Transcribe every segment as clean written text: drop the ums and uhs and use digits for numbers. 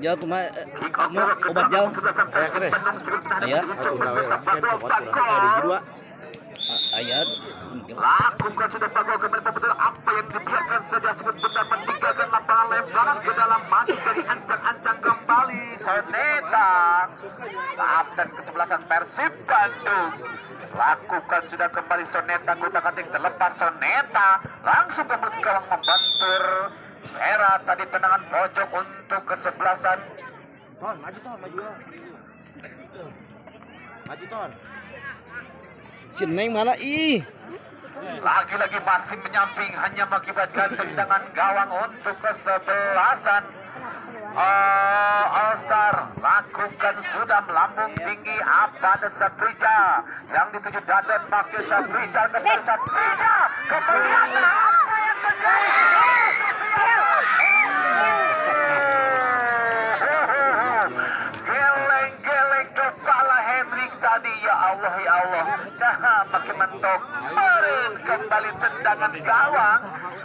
Jauh cuma obat jauh. Aya kene. Aya. Atuh gawe lah. Ken obat urang aya di dua. Aya. Lakukan sudah bagus kembali betul apa yang dibiarkan saja sebut benar meninggalkan lapangan lemparan ke dalam mati dari ancang-ancang kembali Soneta dan kesebelasan Persib Bandung. Lakukan sudah kembali Soneta, kutak-atik terlepas Soneta langsung ke gawang membantur Era tadi tendangan pojok untuk kesebelasan. Ton, maju. Maju ton. Si Neng mana ih? Lagi-lagi masih menyamping hanya mengakibatkan tendangan gawang untuk kesebelasan. All-Star lakukan sudah melambung tinggi apa ada Saprija yang dituju Daden pakai Saprija ke Saprija kemudian apa yang geleng-geleng kepala Hendrik tadi ya Allah nah makin mentok kembali tendangan gawang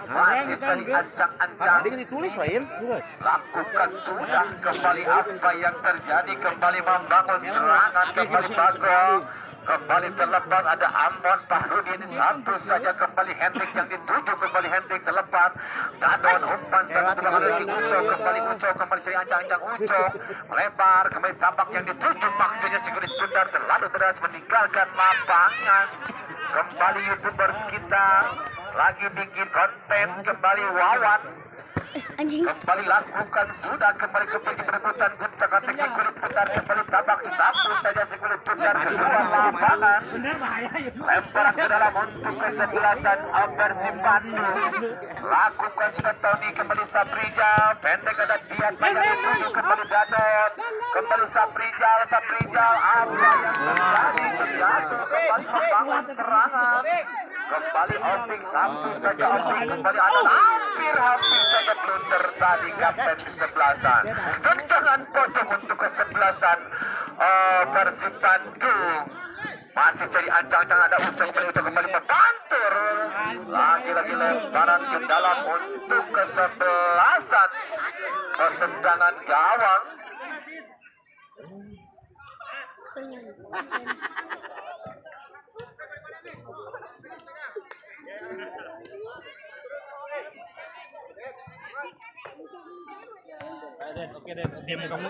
masih dari ancang-ancang ditulis lain. lakukan sudah kembali apa yang terjadi kembali membangun serangan kembali Bagol kembali terlepas ada Ambon Fahrudin satu saja kembali Hendrik yang dituju kembali Hendrik terlepas Dadon umpan satu kembali Uco kembali cari ancang-ancang Uco melebar kembali tapak yang dituju maksudnya Sigurit Sundar terlalu deras meninggalkan lapangan kembali YouTubers kita lagi bikin konten kembali Wawan kembali lakukan sudah kembali perebutan kulit putar kembali tabak satu saja Sigurit Sundar keluar lapangan lemparan ke dalam untuk kesebelasan Persib Bandung lakukan sudah Tony kembali Saprija pendek ada Dian kembali Dadon kembali Saprija apa yang terjadi kembali membangun serangan kembali Opik satu saja Opik kembali ada hampir saja blunder tadi kapten kesebelasan tendangan pojok untuk kesebelasan Persib Bandung masih jadi ancang-ancang ada Ucok kembali membantur lagi-lagi lemparan ke dalam untuk kesebelasan tendangan gawang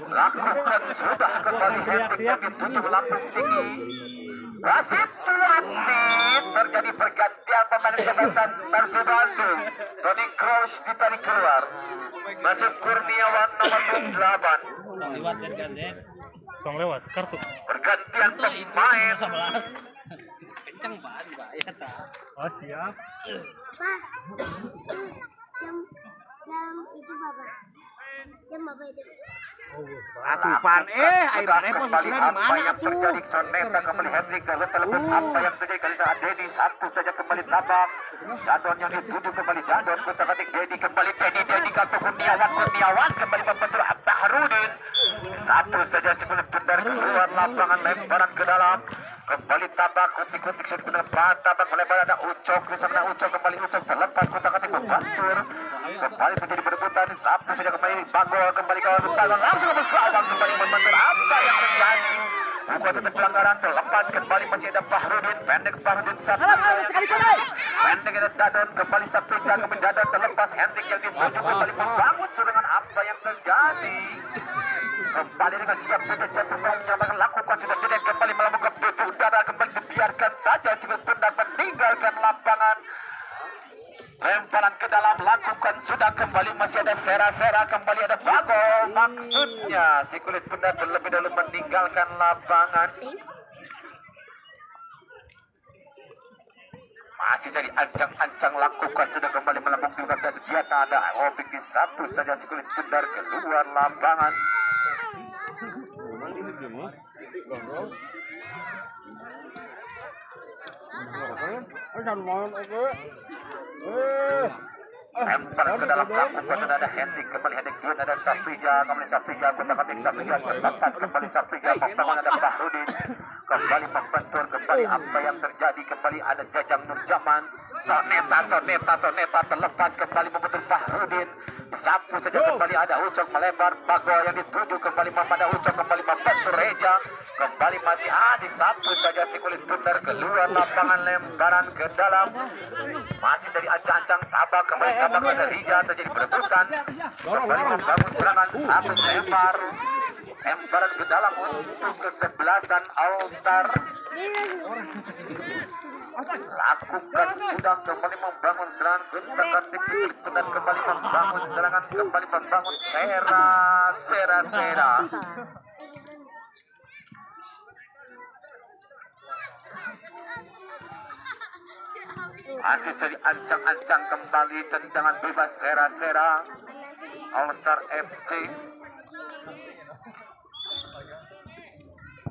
lakukan sudah kembali Hendrik yang dituju lapis tinggi wasit wasit terjadi pergantian pemain kesebelasan Persib Bandung Tony Kroos ditarik keluar masuk Kurniawan nomor 8 tong lewat kartu pergantian pemain Kencang banget ya tak. oh siap jam itu bapak jam bapak itu Atuh pan posisinya di mana yang terjadi Soneta kembali Hendrik terlepas apa yang terjadi kali saat Dedi satu saja kembali tabak Dadon yang dituju kembali Dadon kutak-atik Dedi kembali Dedi kartu Kurniawan kembali membentur Fahrudin satu saja sebelum benar keluar lapangan lemparan ke dalam kembali tabak kutik-kutik sebenarnya tabak melebar ada Ucok di sana Ucok kembali Ucok terlepas kutak-atik membantur kembali menjadi perebutan satu saja kembali Bagol kembali kawan Bagol langsung ke gawang kembali membantur apa yang terjadi bukan tetap pelanggaran terlepas kembali masih ada Fahrudin pendek Fahrudin satu pendek ada Dadon kembali Saprija kembali Dadon terlepas Hendrik yang dituju kembali membangun serangan apa yang terjadi kembali dengan siap sudah jatuh menyatakan lakukan sudah tidak kembali melakukan pintu udara kembali dibiarkan saja sebentar meninggalkan lapangan lemparan ke dalam lakukan sudah kembali masih ada Sera kembali ada Bagol maksudnya si kulit benda terlebih dahulu meninggalkan lapangan masih jadi ancang-ancang lakukan sudah kembali melambung juga saja dia tak ada Opik di satu saja si kulit benda keluar lapangan lempar ke dalam lakukan ada Hendrik kembali Hendrik ada Saprija kembali Saprija kutak-atik Saprija terlepas kembali Saprija pertama ada Fahrudin kembali membentur kembali apa yang terjadi kembali ada Jajang Nurjaman Soneta terlepas kembali membentur Fahrudin Disapu saja kembali ada Ucok melebar. Bago yang dituju kembali pada Ucok kembali membantu Reja. Kembali masih disapu saja si kulit bundar keluar lapangan lemparan ke dalam. Masih jadi ancang-ancang tabak kembali tabak pada Reja terjadi perebutan. Kembali membangun serangan satu lempar. Lemparan ke dalam untuk kesebelasan All-Star. Lakukan sudah kembali membangun serangan guncangan tipis dan kembali membangun serangan kembali membangun Sera. Masih jadi ancang-ancang kembali tendangan bebas Sera All-Star FC.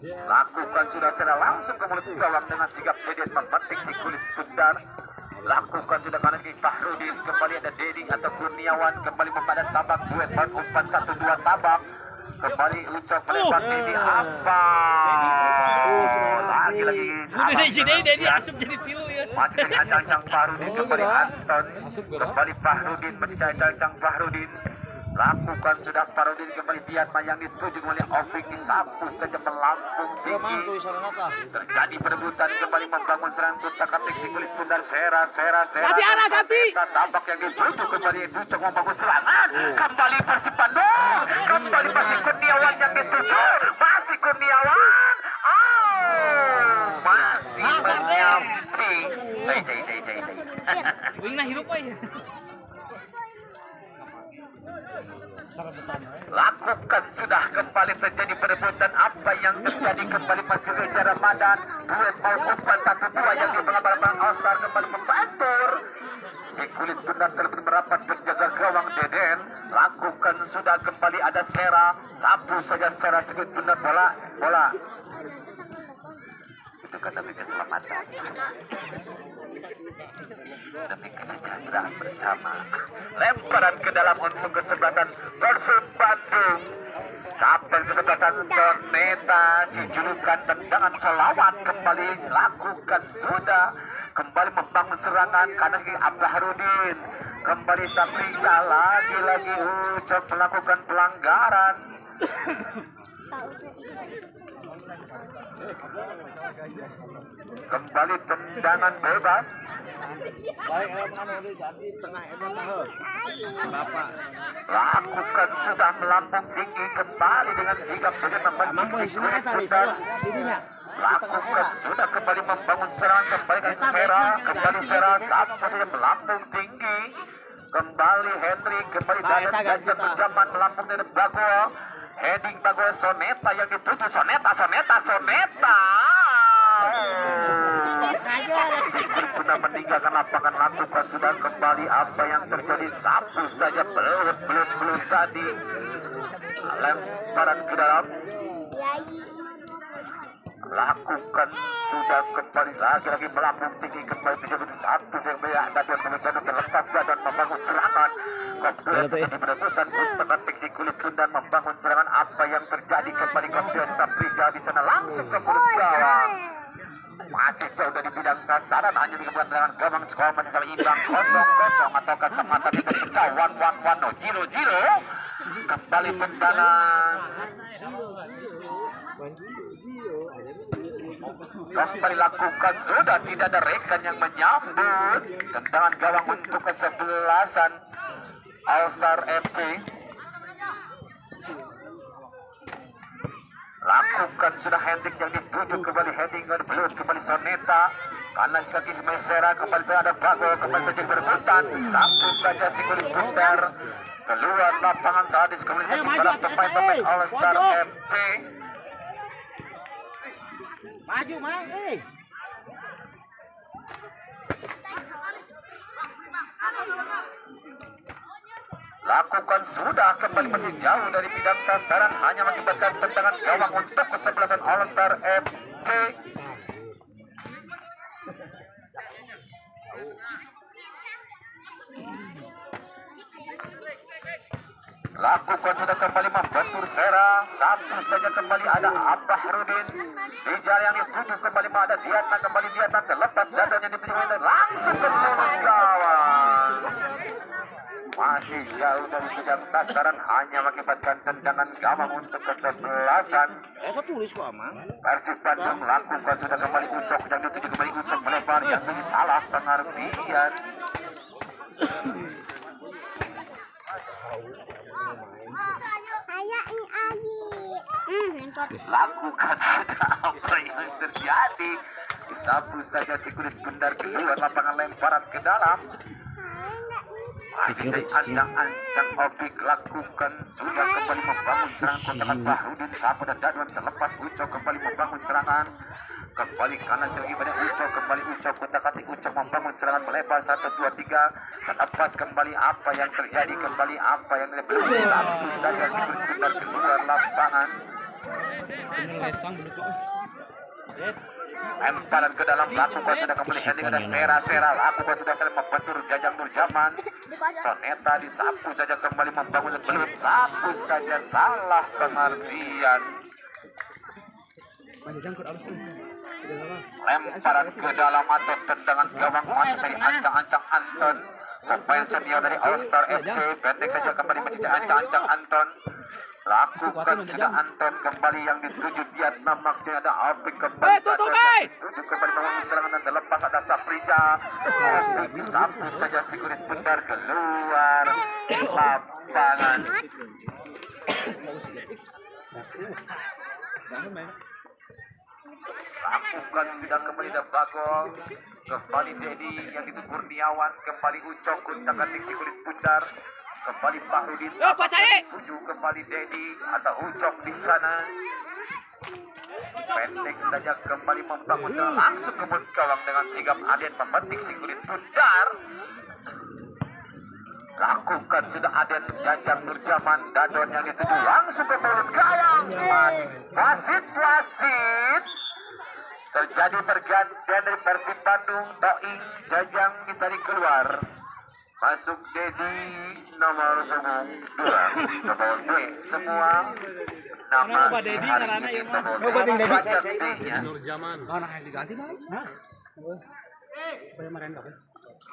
Lakukan sudah Sera langsung ke mulut gawang dengan sigap Dedet memetik si kulit bundar. Lakukan sudah kanan kiri Fahrudin, kembali ada Dedi atau Kurniawan kembali memadan tabak duet umpan 1-2 tabak. Kembali Ucok melempar Dedi apa? Lagi-lagi Dedi asup jadi tilu ya. masih jadi ancang-ancang Fahrudin kembali Anton. Kembali Fahrudin masih ancang-ancang Fahrudin. Lakukan sudah Fahrudin kembali Biatma yang dituju oleh Ovik disapu saja melambung tinggi. Terjadi perebutan kembali membangun serangan guncangan si kulit bundar Sera. Tampak yang dituju kembali Ucok membangun serangan. Kembali Persib Bandung. Kembali masih Kurniawan yang dituju. Masih Kurniawan. Masih menyampi. Wing hirup aja. Lakukan sudah kembali terjadi perebutan apa yang terjadi kembali masih Reja Ramadan duet mau umpan 1-2 yang di belakang All-Star kembali membantur si kulit bundar terlebih merapat penjaga gawang Deden. Lakukan sudah kembali ada Sera, sapu saja Sera si kulit bundar bola itu kan demi keselamatan, demi kesejahteraan bersama. Lemparan ke dalam untuk kesebelasan Persib Bandung. Kapten kesebelasan Soneta si julukan tendangan selawat kembali lakukan sudah kembali membangun serangan kanan kiri Abdahrudin. Kembali Saprika lagi Ucok melakukan pelanggaran. Kembali tendangan bebas. Lakukan sudah melambung tinggi kembali dengan sigap dengan membantu kulit bundar. Lakukan sudah kembali membangun serangan kembali dengan Sera. Kembali Sera saat saja melambung tinggi. Kembali Henry kembali dari ganjar berjaman melambung dengan Bago. Heading Bago Soneta yang dituju Soneta. Sudah meninggalkan lapangan. Lakukan sudah kembali apa yang terjadi sapu saja belut tadi. Lemparan ke dalam. Lakukan sudah kembali lagi melambung tinggi kembali 31 yang berada dan mengejar terlepas dan membangun serangan. Kemudian di perebutan untuk fiksi kulit bundar membangun serangan apa yang terjadi kembali kemudian Saprika di sana langsung ke mulut gawang. Masih jauh dari bidang sasaran hanya dikebuat dengan gawang skor masih sama imbang 0-0 atau kacamata di pecah 1-1 0-0. Kembali tendangan. Kembali lakukan sudah tidak ada rekan yang menyambut tendangan gawang untuk kesebelasan All-Star FC. Lakukan sudah Hendrik yang dituju kembali heading belut kembali Soneta kanan kaki Sera kembali ada Bago kembali terjadi berebutan satu saja si kulit bundar keluar lapangan sadis kembali dalam pemain All-Star FC. Maju. Lakukan sudah kembali masih jauh dari bidang sasaran hanya mengibarkan tendangan gawang untuk kesebelasan All-Star FC. Lakukan sudah kembali membentur Sera. Satu saja kembali ada Abdahrudin. Di jalan yang dituju kembali ada Diatna. Kembali Diatna terlepas dadanya dipilih langsung ke mulut gawang. masih jauh dari jam sasaran, hanya mengakibatkan tendangan gawang untuk kesebelasan. Itu tulis kok aman. Persib Bandung lakukan sudah kembali Ucok yang dituju kembali Ucok melebar yang ini salah pengertian. Saya ini Agi. Lakukan sudah apa yang terjadi. Disapu saja si kulit bundar keluar lapangan lemparan ke dalam. Masih ancang-ancang Opik lakukan sudah kembali membangun serangan kontrakan Bahrudin Sapu dan Dadwan terlepas Ucok kembali membangun serangan kembali kanan lagi pada Ucok kembali Ucok kotak-katik Ucok membangun serangan melebar 1 2 3 terlepas kembali apa yang terjadi kembali apa yang belum satu saja si kulit bundar keluar lapangan. Lemparan ke dalam lakukan sudah kembali heading dan Sera lakukan sudah kembali membentur Jajang Nurjaman. Soneta disapu saja kembali membangun belum sapu saja salah pengertian. Lemparan ke dalam atau tendangan gawang masih dari ancang-ancang Anton. Pemain senior dari All Star FC pendek saja kembali mencetak ancang-ancang Anton. Lakukan sudah Anton kembali yang dituju Vietnam maksudnya ada Opik kembali dituju kembali membangun serangan dan terlepas ada Saprija Opik disapu saja si kulit bundar keluar lapangan. Lakukan sudah kembali dan Bagol kembali Dedi yang itu Kurniawan kembali Ucok kuntak-katik si kulit bundar kembali Bahrudin tuju kembali Dedi atau Ucok di sana pendek saja kembali membangun langsung kebun gawang dengan sigap Aden memetik si kulit bundar. Lakukan sudah Aden Jajang Nurjaman Dadon yang dituju langsung ke mulut gawang. Wasit terjadi pergantian dari Persib Bandung. Doi Jajang ditarik keluar, masuk Dedi nomor 2 nomor 2 semua nama Dedi ngarana ieu mah. Mana yang diganti bang?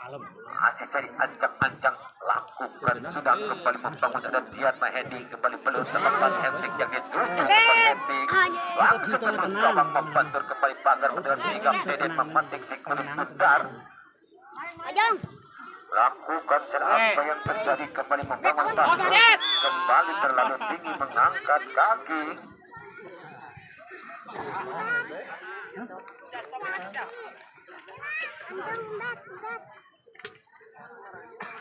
Masih cari ancang-ancang lakukan sudah kembali membangun ada Diatma heading kembali belum terlepas Hendrik yang dituju kembali Hendrik langsung ke gawang membantur kembali pagar dengan sigap Deden memetik si kulit bundar. Lakukan apa yang terjadi kembali membangun pagar kembali terlalu tinggi mengangkat kaki.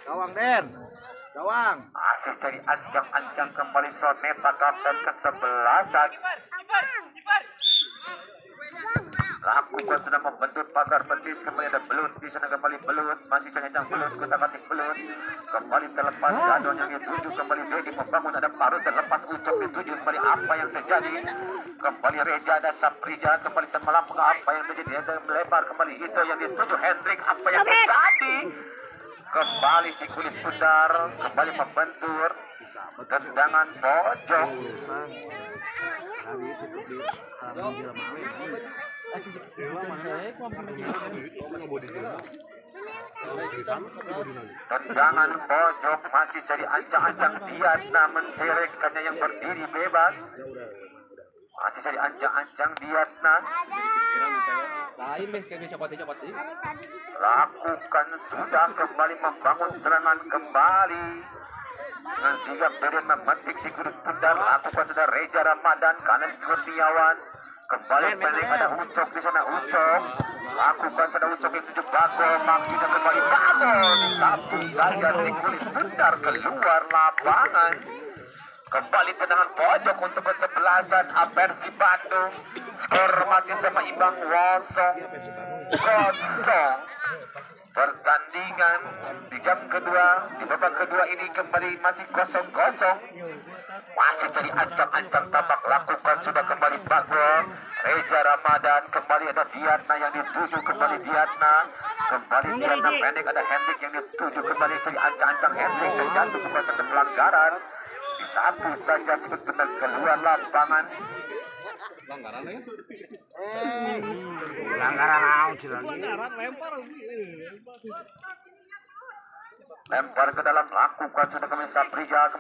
Gawang Den. Gawang. Masih cari ancang-ancang kembali Soneta kapten ke-11. Lakukan sudah membentuk pagar betis kembali ada Belut di sana kembali Belut masih kencang Belut kotak-katik Belut kembali terlepas Dadon yang dituju kembali Dedi membangun ada Paru terlepas Ucok dituju kembali apa yang terjadi kembali Reja ada Saprija kembali termelampau apa yang terjadi ada melebar kembali itu yang dituju Hendrik apa yang terjadi kembali si kulit bundar kembali membentur tendangan pojok. Tendangan pojok masih jadi ancang-ancang Diatna mencerekkannya yang berdiri bebas. Masih jadi ancang-ancang Diatna. Lakukan sudah kembali membangun serangan kembali. Dengan sigap Deden memetik si kulit bundar. Lakukan sudah Reza Ramadan kanan Kurniawan. Kembali pendek ada Ucok di sana Ucok. Lakukan sudah Ucok yang tujuh Bagol maksudnya kembali Bagol disapu saja dari kulit bundar keluar lapangan. Kembali tendangan pojok untuk kesebelasan Persib Bandung. Skor masih sama imbang 0-0. Pertandingan di jam kedua di babak kedua ini kembali masih 0-0. Masih jadi ancang-ancang tapak lakukan sudah kembali Bagol. Reza Ramadan kembali ada Diatna yang dituju kembali Diatna. Kembali Diatna pendek ada Hendrik yang dituju kembali jadi ancang-ancang Hendrik terjatuh sebuah satu pelanggaran. Disapu saja sebut benar keluar lapangan. Pelanggaran ya? Pelanggaran out lagi. Pelanggaran lempar. lempar ke dalam, lakukan sudah kembali Saprija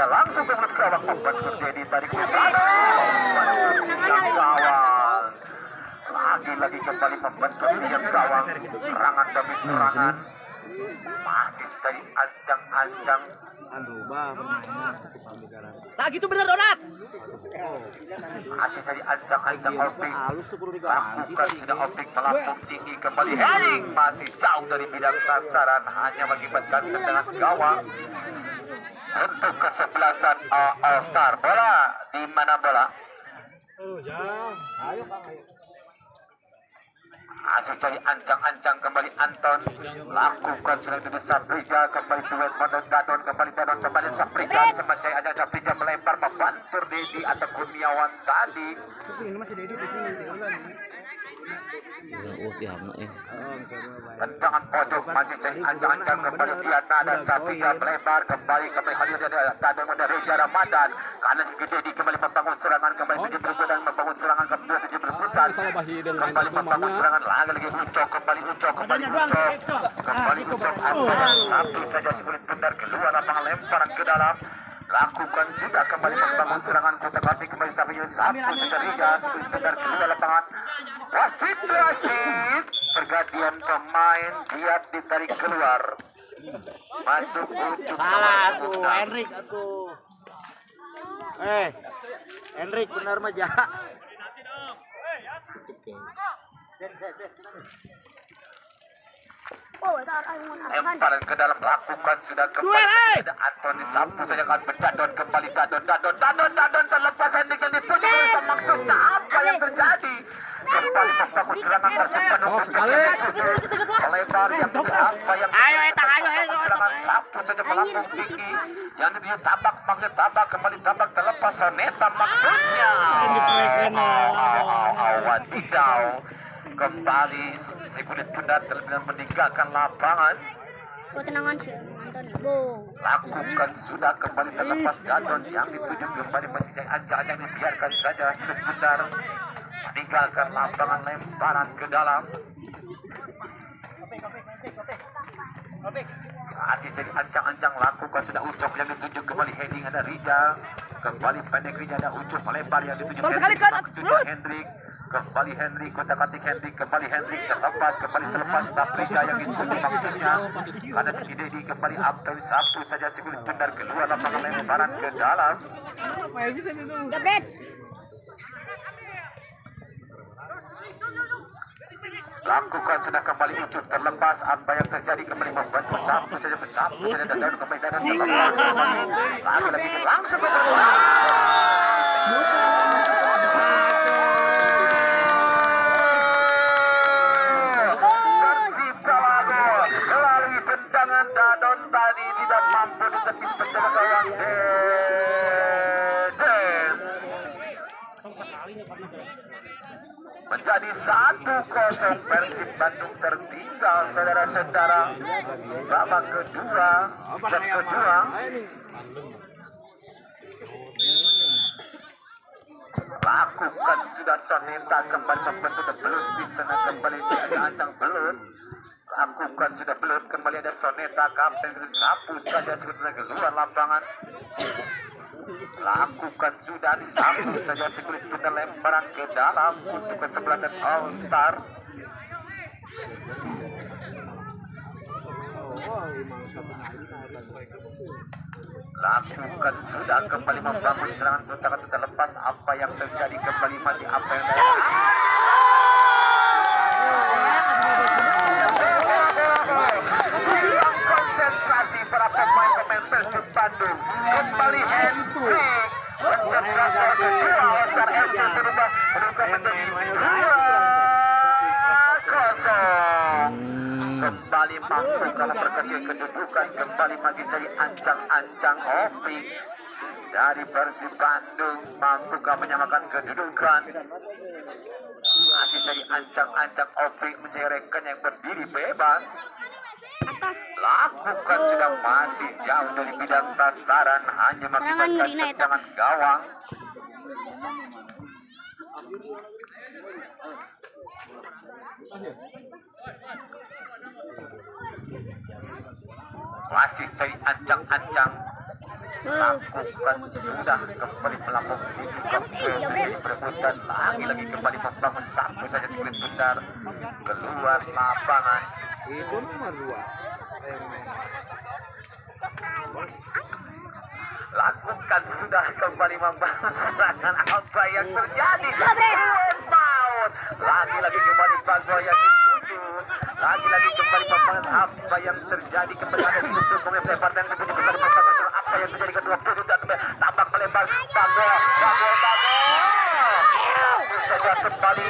langsung ke mulut gawang, membentuk Dedi tarik ke gawang. Lagi-lagi kembali membentuk tiap gawang, serangan demi serangan. Masih dari ancang-ancang. Tak gitu bener Donat. Masih dari ancang-ancang Opik. Lakukan sudah Opik melambung tinggi kembali. Heading masih jauh dari bidang sasaran, hanya mengakibatkan tendangan gawang. Untuk kesebelasan All Star, bola di mana bola? Ayo Kang, ayo. Masih cari ancang-ancang kembali Anton, lakukan sudah itu Saprija, kembali duet Dadon kembali Saprija, semacam ada Saprija melempar membantur Dedi atau Kurniawan tadi. Ini masih Dedi Tendangan pojok masih cari ancang-ancang kembali Diana dan Saprija melempar kembali hadir ada Dadon dan Reza Ramadan. Kanan segi Dedi kembali membangun serangan, kembali tujuh berputar membangun serangan kedua tujuh berputar, kembali membangun serangan lagi Ucok kembali Ucok satu saja sebulan benar keluar lapangan lemparan ke dalam. Lakukan sudah kembali membangun serangan kota Batik kembali sampai satu saja Riga sebulan benar keluar lapangan. Wasit pergantian pemain, dia ditarik keluar, masuk Ucok. Salah tuh Henrik atuh. Henrik benar mah jahat. Lemparan ke dalam, lakukan sudah kembali ada Antoni Sampu saja kan Dadon kembali Dadon terlepas Hendik yang dituju maksudnya apa yang terjadi, kembali membangun serangan tersimpan lebar yang apa yang serangan Sampu saja melambung tinggi yang dia tabak maksud tabak kembali tabak terlepas Soneta maksudnya wadidaw. Kembali si kulit bundar terlebih meninggalkan lapangan. Tenangan sih, Anton. Lakukan sudah kembali terlepas Dadon yang dituju kembali menjadi ancang-ancang dibiarkan saja kulit bundar meninggalkan lapangan lemparan ke dalam. Hati jadi ancang-ancang lakukan sudah Ucok yang dituju kembali heading ada Rija kembali pendek Rija ada Ucok melempar yang dituju Hendrik kembali Hendrik kotak-katik Hendrik kembali Hendrik terlepas Saprija yang dituju maksudnya ada si Dedi kembali Abdul satu saja si kulit benar keluar lapangan lemparan ke dalam. Lakukan sudah kembali Ucok terlepas apa yang terjadi kembali membantu Sampu saja dan kembali lagi langsung ke melalui tendangan Dadon tadi tidak mampu ditepis bersama gawang Deden. Menjadi 1-0 Persib Bandung tertinggal saudara-saudara babak kedua set kedua. Lakukan sudah Soneta kembali membentuk belut di sana kembali ancang belut. Lakukan sudah belut kembali ada Soneta kapten Sapu saja sebetulnya keluar lapangan. Lakukan sudah disapu saja si kulit bundar lemparan ke dalam untuk kesebelasan All Star. Lakukan sudah kembali membangun serangan kotak terlepas apa yang terjadi kembali masih apa yang konsentrasi para pemain Persib Bandung kembali Hendrik konsentrasi kedua All-Star FC berubah menjadi 2-0 kembali mampu kalau berkecil kedudukan kembali makin jadi ancang-ancang Opik dari Persib Bandung mampukah menyamakan kedudukan masih jadi ancang-ancang Opik mencari rekan yang berdiri bebas. Lakukan sudah masih jauh dari bidang sasaran hanya mengakibatkan tendangan gawang. Masih cari ancang-ancang. Lakukan sudah kembali melambung berebutan lagi kembali membangun satu saja kulit benar keluar lapangan. Itu nomor 2. Lakukan sudah kembali membangun serangan apa yang terjadi. Foul. Lagi-lagi kembali Bago yang dituju. Lagi-lagi kembali membangun apa yang terjadi. Kembali ada di ujung melebar dan kembali membangun apa yang terjadi kedua tujuh dan tambak melebar Bago. Saja kembali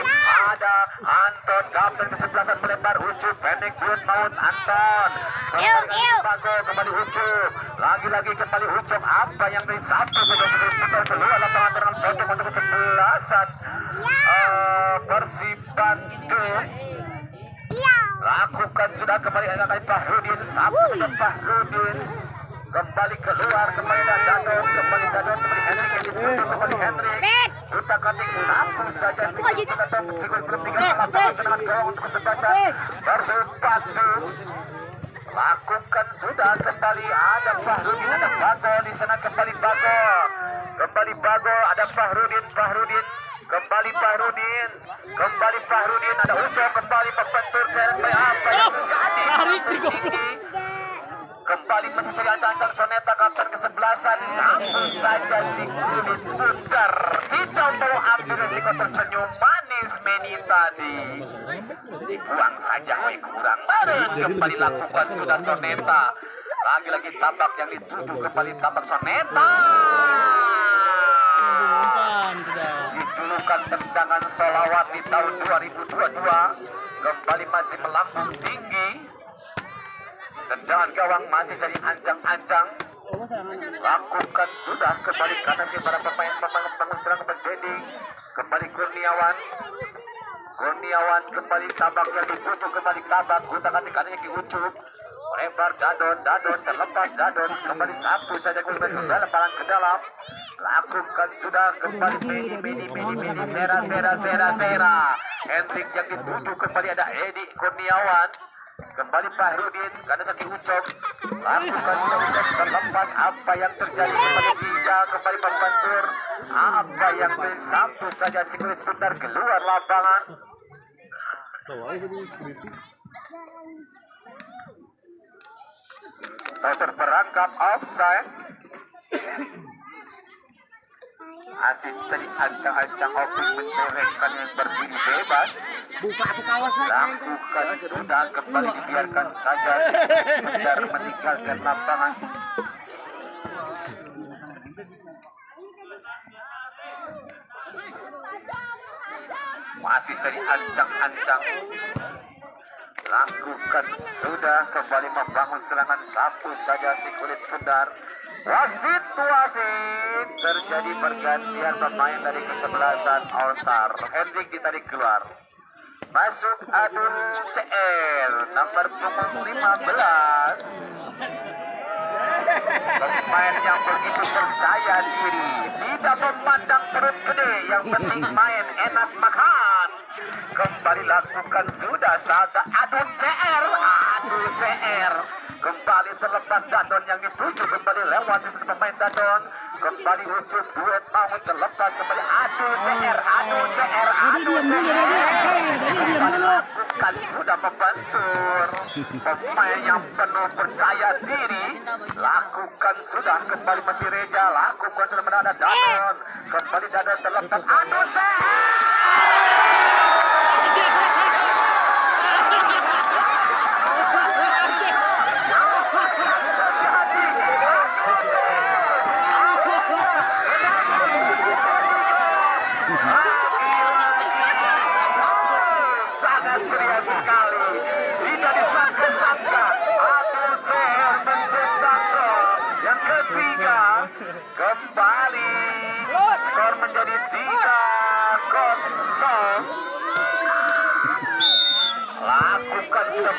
ada Anton kapten kesebelasan melebar ucup pendek buat maut Anton. Bago kembali ucup. Lagi-lagi kembali ucup apa yang dari satu sudah keluar lapangan dengan pojok untuk kesebelasan Persib Bandung. Lakukan sudah kembali Fahrudin satu dengan Fahrudin kembali keluar kembali Dadon kembali Hendrik kembali Hendrik kita cutting langsung saja belum tinggal lapangan dengan gawang untuk kesebelasan Persib Bandung. Lakukan sudah kembali ada Fahrudin ada Bago di sana kembali Bago ada Fahrudin kembali Fahrudin ada Uco kembali membentur sampai apa yang terjadi kembali mencari ancang-ancang Soneta kapten kesebelasan sambung saja si kulit putar tidak mau ambil resiko tersenyum manis Meni tadi buang saja kurang bareng kembali lakukan sudah Soneta lagi-lagi tabak yang dituju kembali tabak Soneta dijulukan tendangan solawat di tahun 2022 kembali masih melambung tinggi. Tendangan gawang masih jadi ancang-ancang. Lakukan sudah kembali kanan para pemain serangan berjedi. Kembali Kurniawan kembali tabak yang ditutup kembali tabak utak-atik kanan yang diucup. Lebar Dadon terlepas Dadon kembali satu saja kembali ke dalam. Lakukan sudah kembali Medi Sera. Hendrik yang dituju kembali ada Edi Kurniawan. Kembali Fahrudin karena sakit ucap. Lakukan sudah terlepas apa yang terjadi kembali Bija kembali membantur. Apa yang satu saja si kulit putar keluar lapangan. Terperangkap offside. Asis tadi ancang-ancang ofis menderekkan yang berdiri bebas. Buka ke kawasan. Lakukan sudah kembali dibiarkan saja biar meninggalkan lapangan. Masih tadi ancang-ancang. Lakukan sudah kembali membangun serangan satu saja si kulit pundar. Situasi terjadi pergantian pemain dari kesebelasan All Star. Hendrik ditarik keluar. Masuk Adun CL nomor punggung 15. Pemain yang begitu percaya diri, tidak memandang perut gede, yang penting main enak makan. Kembali lakukan sudah saat Adun CR. Kembali terlepas Dadon yang dituju kembali lewat di pemain Dadon. Kembali ucup duet mau terlepas kembali Adun CR. Kembali lakukan sudah membantur. Pemain yang penuh percaya diri. Lakukan sudah kembali masih Reja. Lakukan sudah menada Dadon. Kembali Dadon terlepas Adun CR. Kembali skor menjadi 3-0. Lakukan sudah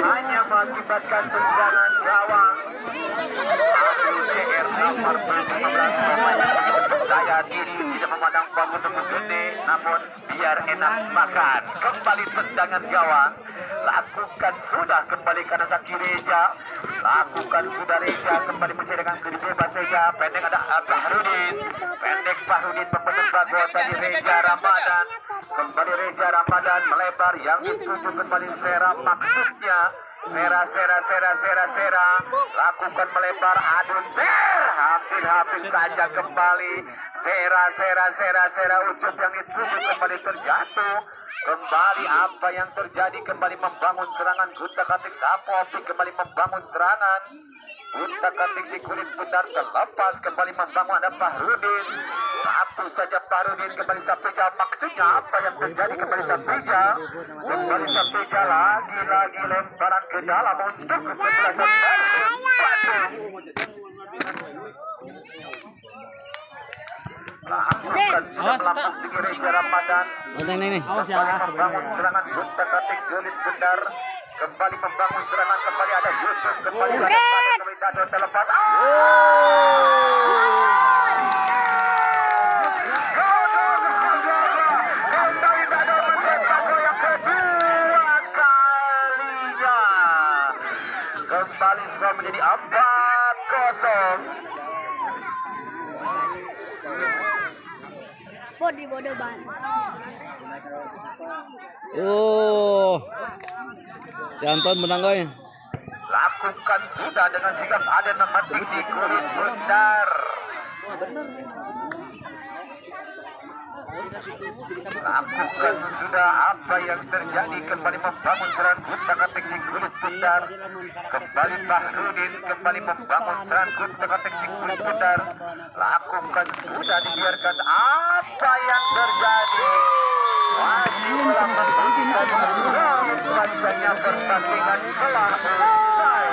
hanya mengakibatkan tendangan gawang. CR nomor 15 percaya diri tidak memandang umpan untuk gede, namun biar enak makan. Kembali tendangan gawang. Lakukan sudah kembali kanan kaki Reja. Lakukan sudah Reja kembali mencari dengan kiri bebas Reja. Pendek ada Bahrudin. Pendek Bahrudin membentuk bagus tadi Reja Ramadan. Kembali Reja Ramadan melebar yang dituju kembali Sera maksudnya. Sera. Lakukan melebar adun hampir saja kembali. Sera ujung yang dituju kembali terjatuh. Kembali apa yang terjadi? Kembali membangun serangan Gutak-Atik Sapopi kembali membangun serangan. Gutak-Atik si kulit benar terlepas kembali membangun ada Fahrudin. Satu saja Fahrudin kembali Sapija. Maksudnya apa yang terjadi? Kembali Sapija. Kembali Sapija lagi lemparan ke dalam untuk kesebelasan lakukan sudah melambung tinggi Reja Ramadan. Kembali membangun serangan Gutak-Atik Sulit Bundar. Kembali membangun serangan kembali ada Yusuf kembali ada terlepas. Kembali Dado mencetak gol yang kedua kalinya. Kembali skor menjadi 4-0. Bodi bodoh ban. Si Anton menang koy. Lakukan sudah dengan sikap ada memetik si kulit bundar. Lakukan sudah apa yang terjadi kembali membangun serangan Gutak-Atik si kulit bundar. Kembali Bahrudin kembali membangun serangan Gutak-Atik si kulit bundar. Lakukan sudah dibiarkan apa yang terjadi. Masih dalam pertandingan rasanya pertandingan telah selesai.